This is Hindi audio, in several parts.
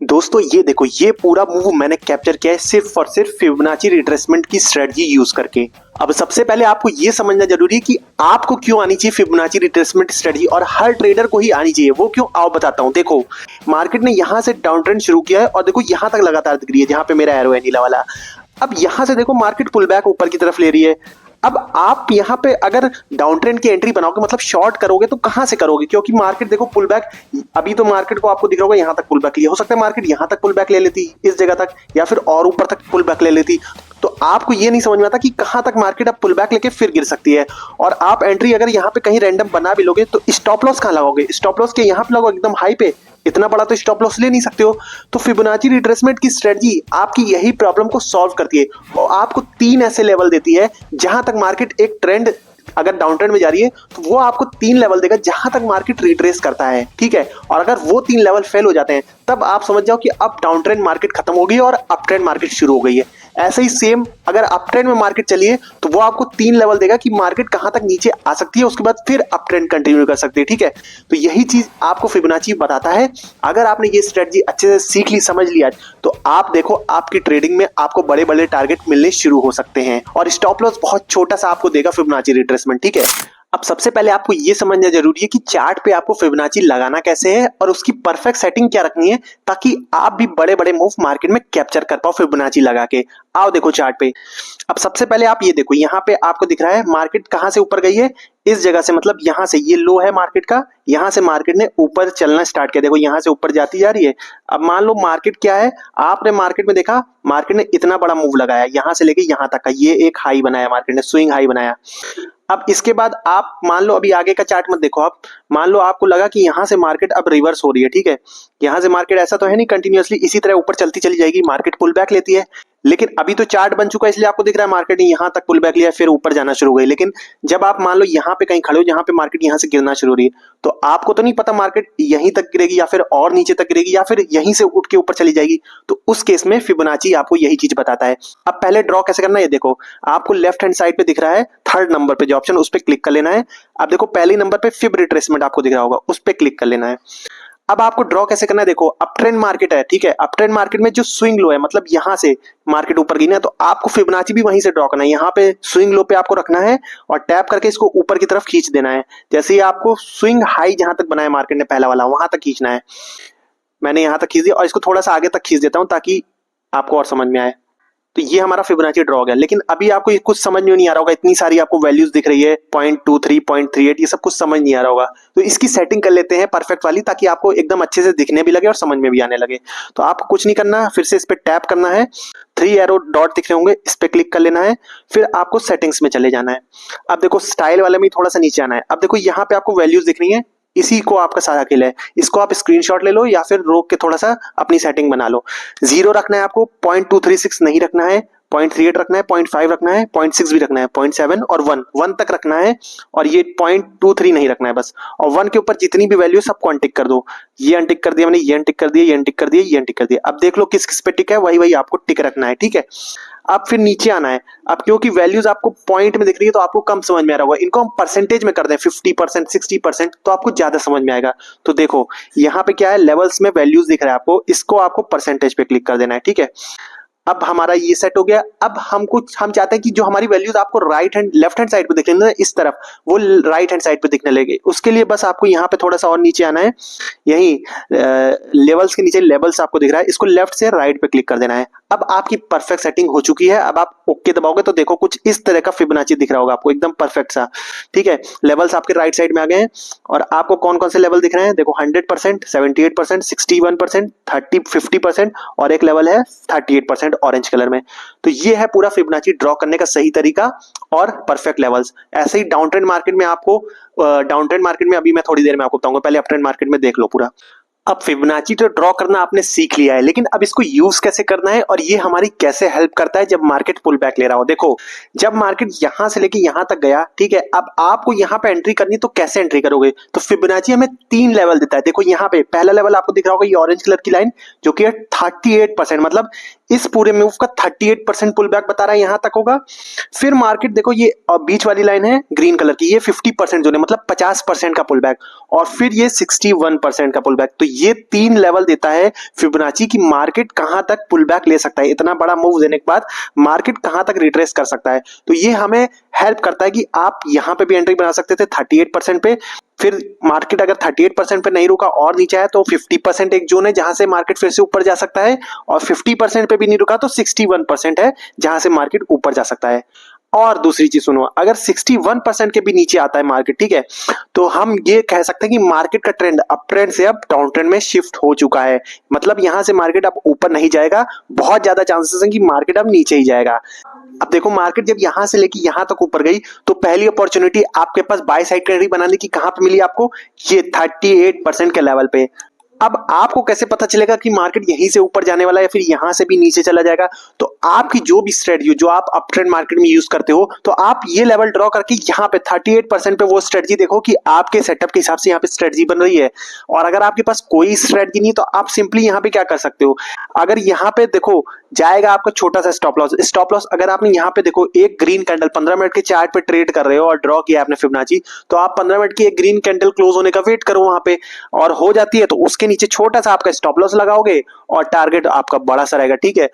दोस्तों ये देखो, ये पूरा मूव मैंने कैप्चर किया है सिर्फ और सिर्फ फिबोनाची रिट्रेसमेंट की स्ट्रेटजी यूज करके। अब सबसे पहले आपको ये समझना जरूरी है कि आपको क्यों आनी चाहिए फिबोनाची रिट्रेसमेंट स्ट्रेटजी, और हर ट्रेडर को ही आनी चाहिए। वो क्यों, आओ बताता हूँ। देखो, मार्केट ने यहाँ से डाउन ट्रेंड शुरू किया है और देखो यहाँ तक लगातार दिख रही है, जहाँ पे मेरा एरो है नीला वाला। अब यहाँ से देखो मार्केट पुल बैक ऊपर की तरफ ले रही है। अब आप यहाँ पे अगर डाउन ट्रेंड की एंट्री बनाओगे, मतलब शॉर्ट करोगे, तो कहां से करोगे? क्योंकि मार्केट देखो पुल बैक, अभी तो मार्केट को आपको दिख रहा होगा यहाँ तक पुल बैक लिया। हो सकता है मार्केट यहाँ तक पुल बैक ले लेती इस जगह तक, या फिर और ऊपर तक पुल बैक ले लेती। तो आपको ये नहीं समझ में आता कि कहां तक मार्केट अब पुल बैक लेके फिर गिर सकती है। और आप एंट्री अगर यहाँ पे कहीं रैंडम बना भी लोगे तो स्टॉप लॉस कहां लगाओगे? स्टॉप लॉस के यहाँ पे लगाओ एकदम हाई पे। इतना बड़ा तो स्टॉप लॉस ले नहीं सकते हो। तो फिबोनाची रिट्रेसमेंट की स्ट्रेटजी आपकी यही प्रॉब्लम को सॉल्व करती है और आपको 3 ऐसे लेवल देती है जहां तक मार्केट एक ट्रेंड अगर डाउन ट्रेंड में जा रही है तो वो आपको 3 लेवल देगा जहां तक मार्केट रिट्रेस करता है, ठीक है। और अगर वो 3 लेवल फेल हो जाते हैं तब आप समझ जाओ कि अब डाउन ट्रेंड मार्केट खत्म हो गई और अप ट्रेंड मार्केट शुरू हो गई है। ऐसे ही सेम अगर अप ट्रेंड में मार्केट चलिए तो वो आपको 3 लेवल देगा कि मार्केट कहां तक नीचे आ सकती है, उसके बाद फिर अप ट्रेंड कंटिन्यू कर सकती है, ठीक है। तो यही चीज आपको फिबोनाची बताता है। अगर आपने ये स्ट्रेटजी अच्छे से सीख ली, समझ लिया, तो आप देखो आपकी ट्रेडिंग में आपको बड़े बड़े टारगेट मिलने शुरू हो सकते हैं और स्टॉप लॉस बहुत छोटा सा आपको देगा फिबोनाची रिट्रेसमेंट, ठीक है। अब सबसे पहले आपको ये समझना जरूरी है कि चार्ट पे आपको फिबोनाची लगाना कैसे है और उसकी परफेक्ट सेटिंग क्या रखनी है ताकि आप भी बड़े बड़े मूव मार्केट में कैप्चर कर पाओ फिबोनाची लगा के। आओ देखो चार्ट पे। अब सबसे पहले आप ये देखो, यहाँ पे आपको दिख रहा है मार्केट कहां से ऊपर गई है, इस जगह से, मतलब यहां से, ये लो है मार्केट का, यहां से मार्केट ने ऊपर चलना स्टार्ट किया। देखो यहां से ऊपर जाती जा रही है। अब मान लो मार्केट क्या है, आपने मार्केट में देखा मार्केट ने इतना बड़ा मूव लगाया यहां से लेके यहां तक का, ये एक हाई बनाया मार्केट ने, स्विंग हाई बनाया। अब इसके बाद आप मान लो, अभी आगे का चार्ट मत देखो, आप मान लो आपको लगा कि यहां से मार्केट अब रिवर्स हो रही है, ठीक है। यहां से मार्केट ऐसा तो है नहीं कंटिन्यूअसली इसी तरह ऊपर चलती चली जाएगी, मार्केट पुल बैक लेती है। लेकिन अभी तो चार्ट बन चुका है इसलिए आपको दिख रहा है मार्केट ने यहां तक पुल बैक लिया फिर ऊपर जाना शुरू हो गई। लेकिन जब आप मान लो यहां पे कहीं खड़े हो जहां पे मार्केट यहां से गिरना शुरू हो रही है, तो आपको तो नहीं पता मार्केट यहीं तक गिरेगी या फिर और नीचे तक गिरेगी या फिर यहीं से उठ के ऊपर चली जाएगी। तो उस केस में फिबोनाची आपको यही चीज बताता है। अब पहले ड्रॉ कैसे करना है ये देखो, आपको लेफ्ट हैंड साइड पे दिख रहा है थर्ड नंबर पे जो ऑप्शन, उस पर क्लिक कर लेना है। अब देखो पहले नंबर पे फिब रिट्रेसमेंट आपको दिख रहा होगा, उस पर क्लिक कर लेना है। अब आपको ड्रॉ कैसे करना है देखो, अप ट्रेंड मार्केट है, ठीक है। अप ट्रेंड मार्केट में जो स्विंग लो है, मतलब यहां से मार्केट ऊपर गई ना, तो आपको फिबोनाची भी वहीं से ड्रॉ करना है। यहाँ पे स्विंग लो पे आपको रखना है और टैप करके इसको ऊपर की तरफ खींच देना है। जैसे ही आपको स्विंग हाई जहां तक बनाया मार्केट ने पहला वाला, वहां तक खींचना है। मैंने यहां तक खींच दिया और इसको थोड़ा सा आगे तक खींच देता हूं ताकि आपको और समझ में आए। तो ये हमारा फिबोनाची ड्रॉ हो गया। लेकिन अभी आपको ये कुछ समझ में नहीं आ रहा होगा, इतनी सारी आपको वैल्यूज दिख रही है, 0.23, 0.38, ये सब कुछ समझ नहीं आ रहा होगा। तो इसकी सेटिंग कर लेते हैं परफेक्ट वाली ताकि आपको एकदम अच्छे से दिखने भी लगे और समझ में भी आने लगे। तो आपको कुछ नहीं करना, फिर से इस पे टैप करना है, 3 एरो डॉट दिख रहे होंगे, इस पे क्लिक कर लेना है। फिर आपको सेटिंग्स में चले जाना है। अब देखो स्टाइल वाले में थोड़ा सा नीचे आना है। अब देखो यहाँ पे आपको वैल्यूज दिख रही है, इसी को आपका सारा किल है। इसको आप स्क्रीनशॉट ले लो या फिर रोक के थोड़ा सा अपनी सेटिंग बना लो। 0 रखना है आपको, 0.236 नहीं रखना है, 0.38 रखना है, 0.5 रखना है, 0.6 भी रखना है, 0.7 और 1 तक रखना है। और ये 0.23 नहीं रखना है बस। और 1 के ऊपर जितनी भी वैल्यू सबको अनटिक कर दो। ये अनटिक कर दिया मैंने, ये अनटिक कर दिया, ये अनटिक कर दिया, ये अनटिक कर दिया। अब देख लो किस किस पे टिक है, वही वही आपको टिक रखना है, ठीक है। अब फिर नीचे आना है। अब क्योंकि वैल्यूज आपको पॉइंट में दिख रही है तो आपको कम समझ में आ रहा होगा, इनको हम परसेंटेज में कर दें 50%, 60%, तो आपको ज्यादा समझ में आएगा। तो देखो यहाँ पे क्या है, लेवल्स में वैल्यूज दिख रहा है आपको, इसको आपको परसेंटेज पे क्लिक कर देना है, ठीक है। अब हमारा ये सेट हो गया। अब हम चाहते हैं कि जो हमारी वैल्यूज आपको right hand left hand side पे दिखने ना, इस तरफ, वो राइट हैंड साइड पे दिखने लगे। उसके लिए बस आपको यहाँ पे थोड़ा सा और नीचे आना है। यही लेवल्स के नीचे लेवल्स आपको दिख रहा है, इसको लेफ्ट से राइट पे क्लिक कर देना है। अब आपकी परफेक्ट सेटिंग हो चुकी है। अब आप ओके दबाओगे तो देखो कुछ इस तरह का फिबोनाची दिख रहा होगा आपको, एकदम परफेक्ट सा, ठीक है। लेवल्स आपके राइट साइड में आ गए हैं और आपको कौन कौन से लेवल दिख रहे हैं देखो, 100%, 78%, 61%, 50% और एक लेवल है 38% ऑरेंज कलर में। तो ये है पूरा फिबोनाची ड्रॉ करने का सही तरीका और परफेक्ट लेवल्स। ऐसे ही डाउन ट्रेंड मार्केट में आपको, डाउन ट्रेंड मार्केट में अभी मैं थोड़ी देर में आपको बताऊंगा, पहले अप ट्रेंड मार्केट में देख लो पूरा। अब फिबोनाची तो ड्रॉ करना आपने सीख लिया है, लेकिन अब इसको यूज कैसे करना है और ये हमारी कैसे हेल्प करता है जब मार्केट पुल बैक ले रहा हो। देखो जब मार्केट यहां से लेके यहां तक गया, ठीक है, अब आपको यहां पे एंट्री करनी, तो कैसे एंट्री करोगे? तो फिबोनाची हमें 3 लेवल देता है। देखो यहाँ पे पहला लेवल आपको दिख रहा होगा, ये ऑरेंज कलर की लाइन जो कि है 38%, मतलब इस पूरे मूव का 38% पुल बैक बता रहा है, यहां तक होगा। फिर मार्केट देखो ये बीच वाली लाइन है ग्रीन कलर की, ये 50% जोन है, मतलब 50% का पुल बैक, और फिर ये 61% का पुल बैक। तो ये 3 लेवल देता है फिबोनाची की मार्केट कहां तक पुल बैक ले सकता है, इतना बड़ा मूव देने के बाद मार्केट कहां तक रिट्रेस कर सकता है। तो ये हमें हेल्प करता है कि आप यहां पे भी एंट्री बना सकते थे 38% पे, फिर मार्केट अगर 38% पे नहीं रुका और नीचे आया तो 50% एक जोन है जहां से मार्केट फिर से ऊपर जा सकता है, और 50% पे भी नहीं रुका तो 61% है जहां से मार्केट ऊपर जा सकता है। और दूसरी चीज सुनो, अगर 61% के भी नीचे आता है मार्केट, ठीक है, तो हम ये कह सकते हैं कि मार्केट का ट्रेंड अप ट्रेंड से अब डाउन ट्रेंड में शिफ्ट हो चुका है। मतलब यहां से मार्केट अब ऊपर नहीं जाएगा, बहुत ज्यादा चांसेस है कि मार्केट अब नीचे ही जाएगा। अब देखो मार्केट जब यहां से लेके यहां तक ऊपर गई तो पहली अपॉर्चुनिटी आपके पास बाय साइड कैंडी बनाने की कहां पे मिली आपको, ये 38% के लेवल पे। अब आपको कैसे पता चलेगा कि मार्केट यहीं से ऊपर जाने वाला है या फिर यहां से भी नीचे चला जाएगा। तो आपकी जो भी स्ट्रेटजी जो आप अप ट्रेंड मार्केट में यूज करते हो, तो आप ये लेवल ड्रॉ करके यहाँ पे 38% पे वो स्ट्रेटजी देखो कि आपके सेटअप के हिसाब से यहाँ पे स्ट्रेटजी बन रही है। और अगर आपके पास कोई स्ट्रेटजी नहीं तो आप सिंपली यहाँ पे क्या कर सकते हो, अगर यहाँ पे देखो जाएगा आपका छोटा सा स्टॉप लॉस अगर आपने यहाँ पे देखो एक ग्रीन कैंडल 15 मिनट के चार्ट पे ट्रेड कर रहे हो और ड्रॉ किया आपने फिबोनाची, तो आप 15 मिनट की एक ग्रीन कैंडल क्लोज होने का वेट करो वहां पे, और हो जाती है तो उसके नीचे छोटा सा आपका स्टॉप लॉस लगाओगे और टारगेट आपका बड़ा सा रहेगा, ठीक है।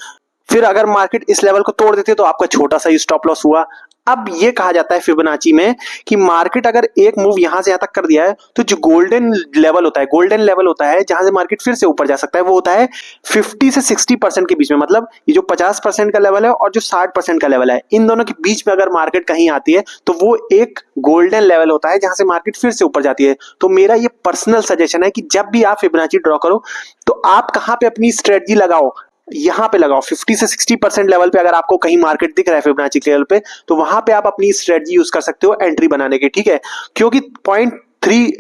फिर अगर मार्केट इस लेवल को तोड़ देती है तो आपका छोटा सा स्टॉप लॉस हुआ। अब ये कहा जाता है फिबोनाची में कि मार्केट अगर एक मूव यहां से यहां तक कर दिया है तो जो गोल्डन लेवल होता है जहां से मार्केट फिर से ऊपर जा सकता है वो होता है 50 से 60% के बीच में। मतलब ये जो 50% का लेवल है और जो 60% का लेवल है, इन दोनों के बीच में अगर मार्केट कहीं आती है तो वो एक गोल्डन लेवल होता है जहां से मार्केट फिर से ऊपर जाती है। तो मेरा ये पर्सनल सजेशन है कि जब भी आप फिबोनाची ड्रॉ करो तो आप कहां पे अपनी स्ट्रेटजी लगाओ, यहां पे लगाओ 50 से 60% लेवल पे। अगर आपको कहीं मार्केट दिख रहा है फिबोनाची के लेवल पे तो वहां पे आप अपनी स्ट्रेटजी यूज कर सकते हो एंट्री बनाने के, ठीक है। क्योंकि 0.3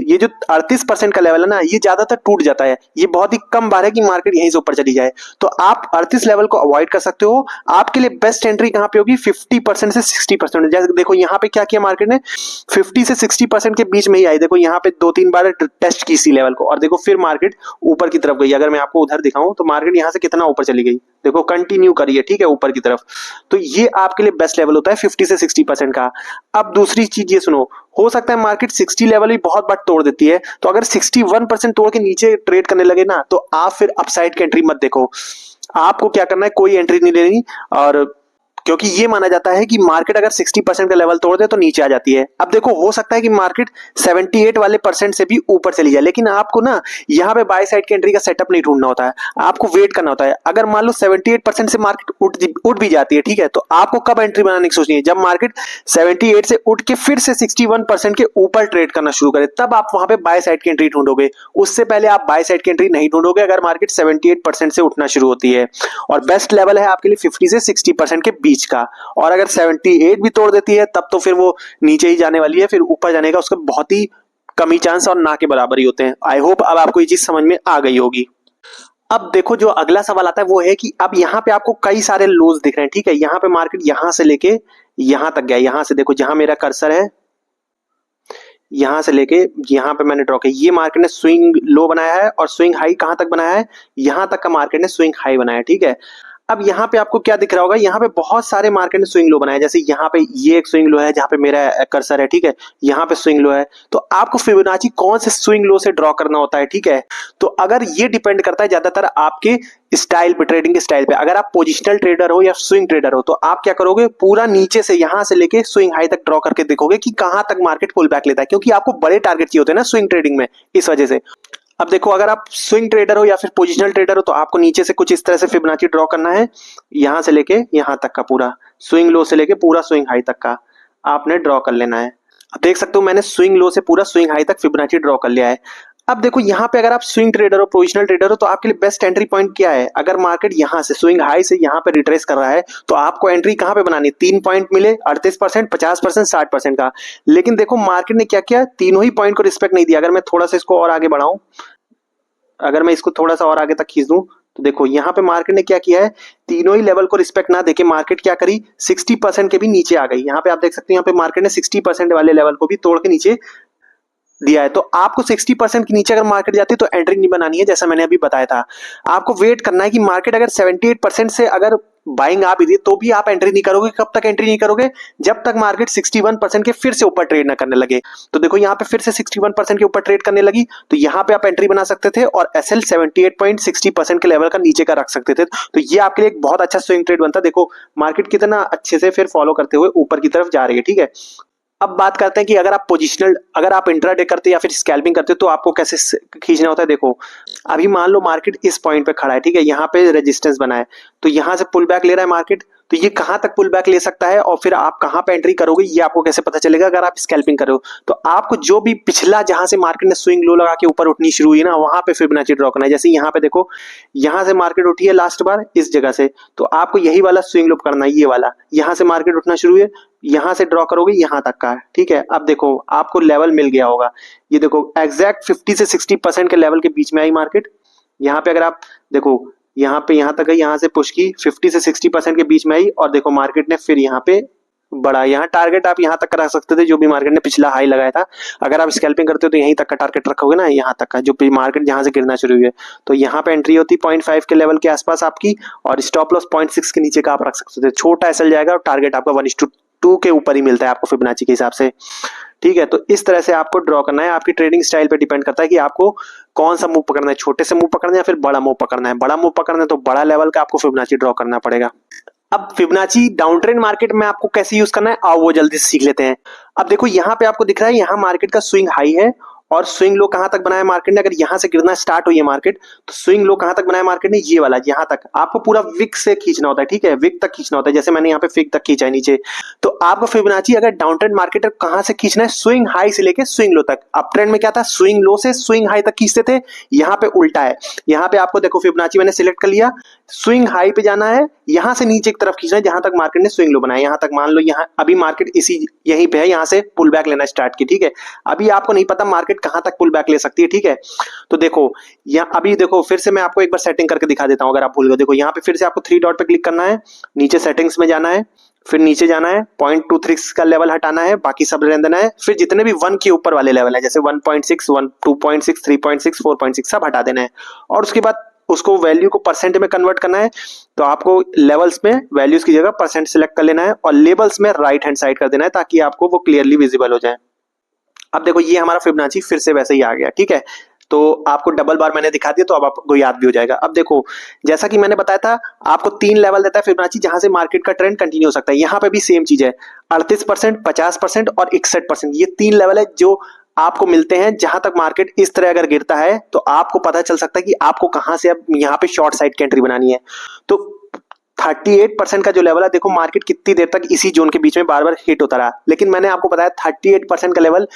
ये जो 38% का लेवल है ना, ये ज्यादातर टूट जाता है, ये बहुत ही कम बार है कि मार्केट यहीं से ऊपर चली जाए। तो आप 38 लेवल को अवॉइड कर सकते हो। आपके लिए बेस्ट एंट्री कहां पे होगी, 50% से 60%। जैसे देखो यहाँ पे क्या किया मार्केट ने, 50 से 60% के बीच में ही आई, देखो यहाँ पे 2-3 बार टेस्ट की इसी लेवल को, और देखो फिर मार्केट ऊपर की तरफ गई। अगर मैं आपको उधर दिखाऊं तो मार्केट यहाँ से कितना ऊपर चली गई, देखो कंटिन्यू करिए, ठीक है, ऊपर की तरफ। तो ये आपके लिए बेस्ट लेवल होता है 50 से 60% का। अब दूसरी चीज ये सुनो, हो सकता है मार्केट 60 लेवल भी बहुत बार तोड़ देती है, तो अगर 61% तोड़ के नीचे ट्रेड करने लगे ना तो आप फिर अपसाइड की एंट्री मत देखो। आपको क्या करना है, कोई एंट्री नहीं लेनी, और क्योंकि ये माना जाता है कि मार्केट अगर 60% का लेवल तोड़ दे तो नीचे आ जाती है। अब देखो हो सकता है कि मार्केट 78 वाले परसेंट से भी ऊपर चली जाए, लेकिन आपको ना यहाँ पे बाय साइड की एंट्री का सेटअप नहीं ढूंढना होता है, आपको वेट करना होता है। अगर मान लो 78% से मार्केट उठ भी जाती है, ठीक है, तो आपको कब एंट्री बनाने की सोचनी है, जब मार्केट 78 से उठ के फिर से 61% के ऊपर ट्रेड करना शुरू करे, तब आप वहां पे बाय साइड की एंट्री ढूंढोगे। उससे पहले आप बाय साइड की एंट्री नहीं ढूंढोगे अगर मार्केट 78% से उठना शुरू होती है। और बेस्ट लेवल है आपके लिए 50 से 60% के बीच का। और अगर 78 भी तोड़ देती है तब तो फिर वो नीचे ही जाने वाली है, फिर ऊपर जाने का उसका बहुत ही कम ही चांस और ना के बराबर ही होते हैं। आई होप अब आपको ये चीज समझ में आ गई होगी। अब देखो जो अगला सवाल आता है वो है कि अब यहाँ पे आपको कई सारे लोज दिख रहे हैं, ठीक है। यहाँ पे मार्केट यहां से लेके यहां तक गया, यहां से देखो जहां मेरा कर्सर है यहां से लेके यहां पे मैंने ड्रॉ किया, ये मार्केट ने स्विंग लो बनाया है और स्विंग हाई कहां तक बनाया है, यहां तक का मार्केट ने स्विंग हाई बनाया है, ठीक है। अब यहाँ पे आपको क्या दिख रहा होगा, यहाँ पे बहुत सारे मार्केट ने स्विंग लो बनाया है। जैसे यहाँ पे ये एक स्विंग लो है जहाँ पे मेरा कर्सर है, ठीक है, यहाँ पे स्विंग लो है। तो आपको फिबोनाची कौन से स्विंग लो से ड्रॉ करना होता है, ठीक है। तो अगर ये डिपेंड करता है ज्यादातर आपके स्टाइल पे, ट्रेडिंग के स्टाइल पे। अगर आप पोजिशनल ट्रेडर हो या स्विंग ट्रेडर हो तो आप क्या करोगे, पूरा नीचे से यहां से लेके स्विंग हाई तक ड्रॉ करके देखोगे कि कहां तक मार्केट पुल बैक लेता है, क्योंकि आपको बड़े टारगेट चाहिए होते हैं ना स्विंग ट्रेडिंग में, इस वजह से। अब देखो अगर आप स्विंग ट्रेडर हो या फिर पोजिशनल ट्रेडर हो तो आपको नीचे से कुछ इस तरह से फिबोनाची ड्रॉ करना है, यहां से लेके यहां तक का पूरा स्विंग लो से लेके पूरा स्विंग हाई तक का आपने ड्रॉ कर लेना है। अब देख सकते हो मैंने स्विंग लो से पूरा स्विंग हाई तक फिबोनाची ड्रॉ कर लिया है। अब देखो यहाँ पे अगर आप स्विंग ट्रेडर हो, पोजिशनल ट्रेडर हो, तो आपके लिए बेस्ट एंट्री पॉइंट क्या है। अगर मार्केट यहाँ से स्विंग हाई से यहाँ पे रिट्रेस कर रहा है तो आपको एंट्री कहाँ पे बनानी है, 3 पॉइंट मिले, 38%, 50%, 60% का। लेकिन देखो मार्केट ने क्या किया, तीनों ही पॉइंट को रिस्पेक्ट नहीं दिया। अगर मैं थोड़ा सा इसको और आगे बढ़ाऊं, अगर मैं इसको थोड़ा सा और आगे तक खींच दूं तो देखो यहाँ पे मार्केट ने क्या किया है, तीनों ही लेवल को रिस्पेक्ट ना देके मार्केट क्या करी, 60% के भी नीचे आ गई। यहाँ पे आप देख सकते हैं यहाँ पे मार्केट ने 60% वाले लेवल को भी तोड़ के नीचे दिया है, तो आपको 60% के नीचे अगर मार्केट जाती है तो एंट्री नहीं बनानी है, जैसा मैंने अभी बताया था। आपको वेट करना है कि मार्केट अगर 78% से अगर बाइंग आ भी रही तो भी आप एंट्री नहीं करोगे। कब तक एंट्री नहीं करोगे? जब तक मार्केट 61% के फिर से ऊपर ट्रेड ना करने लगे। तो देखो यहाँ पे फिर से 61% के ऊपर ट्रेड करने लगी, तो यहाँ पे आप एंट्री बना सकते थे और एसएल 78.60% के लेवल का नीचे का रख सकते थे। तो ये आपके लिए एक बहुत अच्छा स्विंग ट्रेड बनता। देखो मार्केट कितना अच्छे से फिर फॉलो करते हुए ऊपर की तरफ जा रही है, ठीक है। अब बात करते हैं कि अगर आप पोजिशनल, अगर आप इंट्राडे करते या फिर स्कैल्पिंग करते तो आपको कैसे खींचना होता है। देखो अभी मान लो मार्केट इस पॉइंट पे खड़ा है, ठीक है, यहाँ पे रेजिस्टेंस बना है, तो यहाँ से पुल बैक ले रहा है मार्केट, तो ये कहां तक पुल बैक ले सकता है और फिर आप कहां पे एंट्री करोगे ये आपको कैसे पता चलेगा अगर आप स्कैल्पिंग कर रहे हो। तो आपको जो भी पिछला जहां से मार्केट ने स्विंग लो लगा के ऊपर उठनी शुरू हुई ना, वहां पे फिबोनाची ड्रॉ करना है। जैसे यहाँ पे देखो, यहाँ से मार्केट उठी है लास्ट बार इस जगह से, तो आपको यही वाला स्विंग लो करना है, ये वाला, यहाँ से मार्केट उठना शुरू है, यहाँ से ड्रॉ करोगे यहाँ तक का, ठीक है। अब देखो आपको लेवल मिल गया होगा, ये देखो एग्जैक्ट 50 से 60% के लेवल के बीच में आई मार्केट। यहाँ पे अगर आप देखो यहाँ पे यहाँ तक गई, यहाँ से पुश की 50 से 60% के बीच में आई और देखो मार्केट ने फिर यहाँ पे बढ़ा। यहाँ टारगेट आप यहाँ तक का रख सकते थे जो भी मार्केट ने पिछला हाई लगाया था। अगर आप स्कैल्पिंग करते हो तो यहीं तक का टारगेट रखोगे ना, यहाँ तक का जो मार्केट जहां से गिरना शुरू हुई है, तो यहाँ पे एंट्री होती 0.5 के लेवल के आसपास आपकी, और स्टॉप लॉस 0.6 के नीचे का आप रख सकते थे। छोटा एसएल जाएगा और टारगेट आपका 1:2 के ऊपर ही मिलता है आपको फिबोनाची के हिसाब से, ठीक है। तो इस तरह से आपको ड्रॉ करना है। आपकी ट्रेडिंग स्टाइल पे डिपेंड करता है कि आपको कौन सा मूव पकड़ना है, छोटे से मूव पकड़ना है या फिर बड़ा मूव पकड़ना है। बड़ा मूव पकड़ना है तो बड़ा लेवल का आपको फिबोनाची ड्रॉ करना पड़ेगा। अब फिबोनाची डाउन ट्रेंड मार्केट में आपको कैसे यूज करना है, आओ वो जल्दी से सीख लेते हैं। अब देखो यहाँ पे आपको दिख रहा है, यहाँ मार्केट का स्विंग हाई है और स्विंग लो कहां तक बनाया मार्केट ने, अगर यहां से गिरना स्टार्ट हुई है मार्केट तो स्विंग लो कहां तक बनाया मार्केट ने, ये वाला यहां तक। आपको पूरा विक से खींचना होता है, ठीक है, विक तक खींचना होता है, जैसे मैंने यहाँ पे विक तक खींचा है नीचे। तो आपको फिबोनाची अगर डाउन ट्रेंड मार्केट कहां से खींचना है, स्विंग हाई से लेके स्विंग लो तक। अप ट्रेंड में क्या था, स्विंग लो से स्विंग हाई तक खींचते थे, यहाँ पे उल्टा है। यहाँ पे आपको देखो फिबोनाची मैंने सिलेक्ट कर लिया, स्विंग हाई पे जाना है, यहां से नीचे की तरफ खींचना है जहां तक मार्केट ने स्विंग लो बनाया। यहां तक मान लो यहाँ अभी मार्केट इसी यहीं पे है, यहां से पुल बैक लेना स्टार्ट की, ठीक है। अभी आपको नहीं पता मार्केट कहां तक पुल बैक ले सकती है, ठीक है। तो देखो यहाँ अभी देखो फिर से मैं आपको एक बार सेटिंग करके दिखा देता हूं अगर आप भूल गए। देखो यहाँ पे फिर से आपको 3 डॉट पे क्लिक करना है, नीचे सेटिंग्स में जाना है, फिर नीचे जाना है, 0.23 का लेवल हटाना है, बाकी सब रहने देना है। फिर जितने भी 1 के ऊपर वाले लेवल है जैसे 1.6, 1, 2.6, 3.6, 4.6 सब हटा देना है और उसके बाद उसको वैल्यू को परसेंट में कन्वर्ट करना है। तो आपको लेवल्स में वैल्यूज की जगह परसेंट सिलेक्ट कर लेना है और लेबल्स में राइट हैंड साइड कर देना है ताकि आपको वो क्लियरली विजिबल हो जाए। अब देखो ये हमारा फिबोनाची फिर से वैसे ही आ गया, ठीक है। तो आपको डबल बार मैंने दिखा दिया तो अब आपको याद भी हो जाएगा। अब देखो जैसा कि मैंने बताया था आपको 3 लेवल देता है फिबोनाची जहां से मार्केट का ट्रेंड कंटिन्यू हो सकता है। यहाँ पे भी सेम चीज है, 38%, 50% और 61%, ये 3 लेवल है जो आपको मिलते हैं। जहां तक मार्केट इस तरह अगर गिरता है तो आपको पता चल सकता है कि आपको कहां से अब यहाँ पे शॉर्ट साइड की एंट्री बनानी है। तो 38% का जो लेवल है, देखो मार्केट कितनी देर तक इसी जोन के बीच में बार बार हिट होता रहा, लेकिन मैंने आपको बताया 38% का लेवल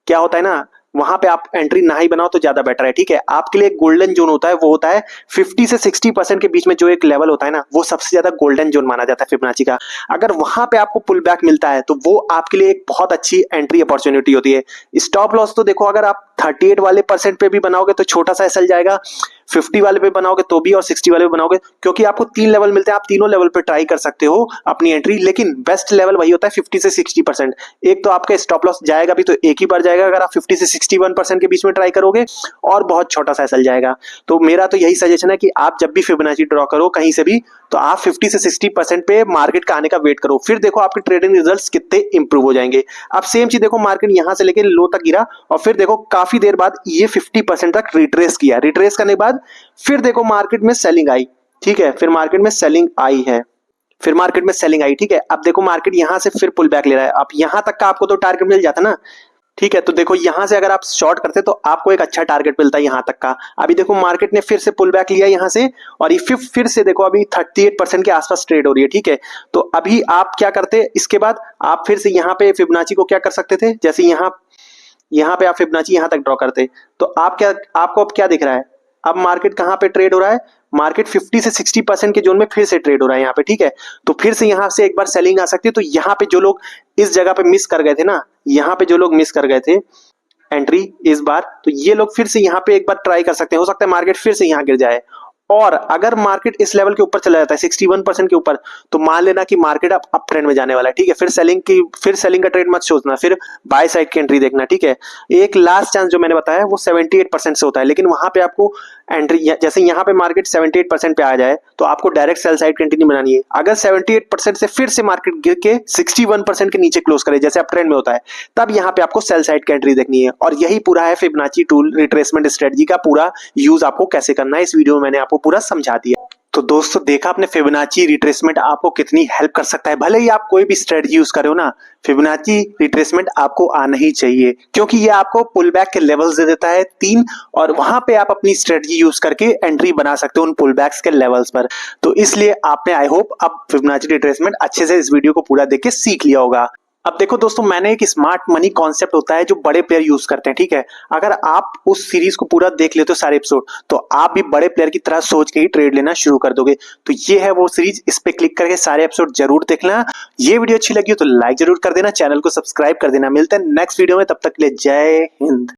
क्या होता है ना, वहां पे आप एंट्री ना ही बनाओ तो ज्यादा बेटर है, ठीक है। आपके लिए गोल्डन जोन होता है, वो होता है 50 से 60% के बीच में जो एक लेवल होता है ना, वो सबसे ज्यादा गोल्डन जोन माना जाता है फिबोनाची का। अगर वहां पे आपको पुल बैक मिलता है तो वो आपके लिए एक बहुत अच्छी एंट्री अपॉर्चुनिटी होती है। स्टॉप लॉस तो देखो अगर आप 38 वाले परसेंट पे भी बनाओगे तो छोटा सा एसएल जाएगा, 50 वाले पे बनाओगे तो भी और 60 वाले पे बनाओगे, क्योंकि आपको 3 लेवल मिलते हैं, आप तीनों लेवल पे ट्राई कर सकते हो अपनी एंट्री। लेकिन बेस्ट लेवल वही होता है 50 से 60%। एक तो आपका स्टॉप लॉस जाएगा भी तो एक ही बार जाएगा अगर आप 50 से 61% के बीच में ट्राई करोगे, और बहुत छोटा सा एसएल जाएगा। तो मेरा तो यही सजेशन है कि आप जब भी फिबोनाची ड्रॉ करो कहीं से भी, तो आप 50 से 60% पे मार्केट का आने का वेट करो, फिर देखो आपके ट्रेडिंग रिजल्ट्स कितने इंप्रूव हो जाएंगे। अब सेम चीज देखो मार्केट यहां से लेके लो तक गिरा और फिर देखो काफी देर बाद ये 50% तक रिट्रेस किया, रिट्रेस करने के बाद फिर देखो मार्केट में सेलिंग आई, ठीक है, फिर मार्केट में सेलिंग आई है, फिर मार्केट में सेलिंग आई, ठीक है। अब देखो मार्केट यहां से फिर पुल बैक ले रहा है, अब यहां तक का आपको तो टारगेट मिल जाता ना, ठीक है। तो देखो यहां से अगर आप शॉर्ट करते तो आपको एक अच्छा टारगेट मिलता है यहां तक का। अभी देखो मार्केट ने फिर से पुल बैक लिया यहां से और ये फिर से देखो अभी 38% के आसपास ट्रेड हो रही है, ठीक है। तो अभी आप क्या करते, इसके बाद आप फिर से यहाँ पे फिबोनाची को क्या कर सकते थे, जैसे यहाँ पे आप फिबोनाची यहां तक ड्रॉ करते तो आपको अब क्या दिख रहा है, अब मार्केट कहां पे ट्रेड हो रहा है, मार्केट 50 से 60% के जोन में फिर से ट्रेड हो रहा है यहाँ पे, ठीक है। तो फिर से यहाँ से एक बार सेलिंग आ सकती है। तो यहाँ पे जो लोग इस जगह पे मिस कर गए थे ना, यहाँ पे जो लोग मिस कर गए थे एंट्री इस बार, तो ये लोग फिर से यहाँ पे एक बार ट्राई कर सकते हैं, हो सकता है मार्केट फिर से यहाँ गिर जाए और अगर मार्केट इस लेवल के ऊपर चला जाता है 61% के ऊपर, तो मान लेना कि मार्केट अप ट्रेंड में जाने वाला है, ठीक है। फिर सेलिंग का ट्रेड मत सोचना, फिर बाय साइड की एंट्री देखना, ठीक है। एक लास्ट चांस जो मैंने बताया वो 78% से होता है, लेकिन वहां पे आपको एंट्री, जैसे यहाँ पे मार्केट 78% पे आ जाए तो आपको डायरेक्ट सेल साइड की एंट्री नहीं बनानी है। अगर 78% से फिर से मार्केट गिर के 61% के नीचे क्लोज करे, जैसे अप ट्रेंड में होता है, तब यहाँ पे आपको सेल साइड की एंट्री देखनी है। और यही पूरा है फिबोनाची टूल रिट्रेसमेंट स्ट्रेटजी का पूरा यूज आपको कैसे करना है, इस वीडियो में मैंने आपको पूरा समझा दिया। तो दोस्तों देखा आपने फिबोनाची रिट्रेसमेंट आपको कितनी हेल्प कर सकता है। भले ही आप कोई भी स्ट्रेटजी यूज करो ना, फिबोनाची रिट्रेसमेंट आपको आना ही चाहिए, क्योंकि ये आपको पुल बैक के लेवल्स दे देता है 3, और वहां पे आप अपनी स्ट्रेटजी यूज करके एंट्री बना सकते हो उन पुल बैक्स के लेवल्स पर। तो इसलिए आपने आई होप अब फिबोनाची रिट्रेसमेंट अच्छे से इस वीडियो को पूरा देख के सीख लिया होगा। अब देखो दोस्तों, मैंने एक स्मार्ट मनी कॉन्सेप्ट होता है जो बड़े प्लेयर यूज करते हैं, ठीक है। अगर आप उस सीरीज को पूरा देख लेते हो सारे एपिसोड, तो आप भी बड़े प्लेयर की तरह सोच के ही ट्रेड लेना शुरू कर दोगे। तो ये है वो सीरीज, इस पे क्लिक करके सारे एपिसोड जरूर देखना। ये वीडियो अच्छी लगी हो तो लाइक जरूर कर देना, चैनल को सब्सक्राइब कर देना। मिलते हैं नेक्स्ट वीडियो में, तब तक के लिए जय हिंद।